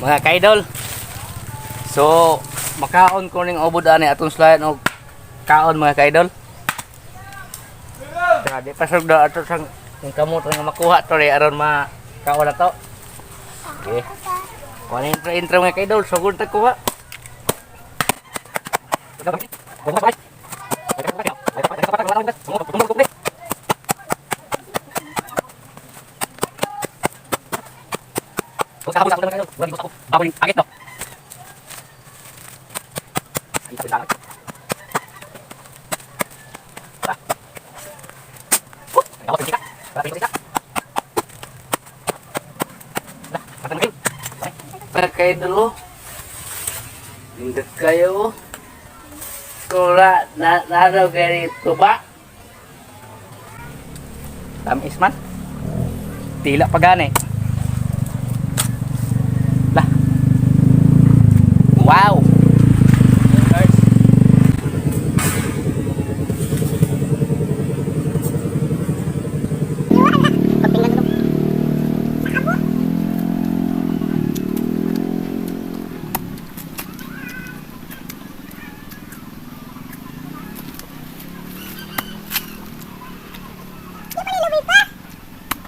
Mga kaidol. So, makaon ko ning ubod ani atong slayan og kaon mga kaidol. Di pa sugdo ato sang yung kamot nga makuha to ri aron kaon na to. Okay. Kuha intro mga kaidol, sugod ta kuha. Kayak dulu indek kayo kura nado kaya tuba tamis man tila pagani lah wow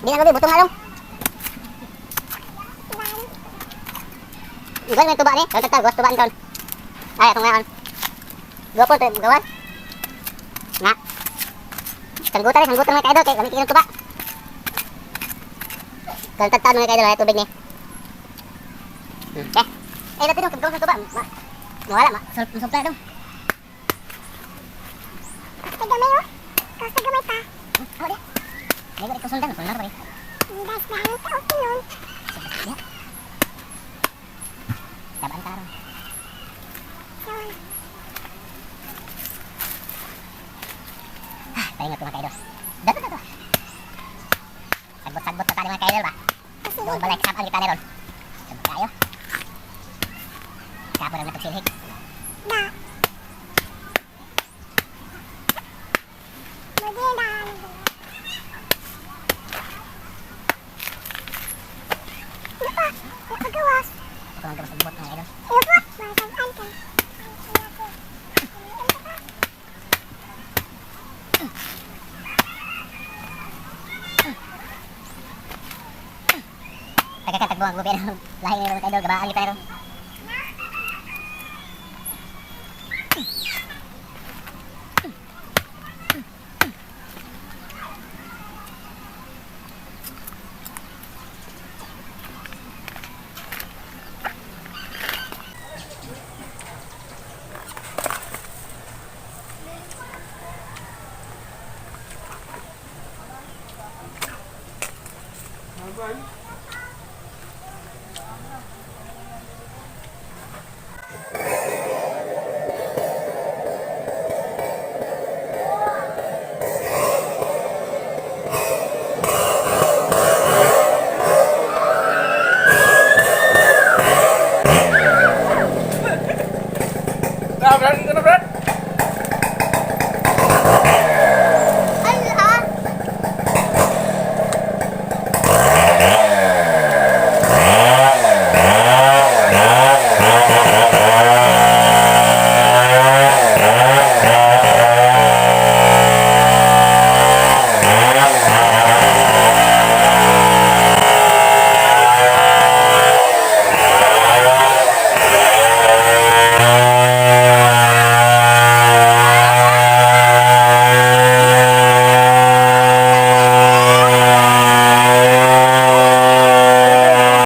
Di na gabi, butong nga lang. Iban may tuba ni, kalau tetap gos tubaan kaon. Ay, atong ngayon. Gua po gawan. Nga. Sanggutan mga kaidol kay kami kinang tuba. Kalau tetap mga kaidol ay tubig ni. Dati dong gawas ng tuba. Mawala supla dong. Kasi gamay oh. Kasi gamay pa. Oh, di. Lego ito sundan, sundan pa rin. Das na ang kaotin nun. Ya. Tabaan ka rin. Tayo nga ito mga kaidol. Dato. Sagbot-sagbot pa tayo mga kaidol ba? Doon balay kasapal kita na ron. Sabot tayo. Kapo rin na pagsilhig. Da. Magandang. Pagawas. Pagawas ng bot mga idol. Masang ka. Tagakatagbo ang gobyerno. Lahi ngayon mga idol, gabaan kita ron.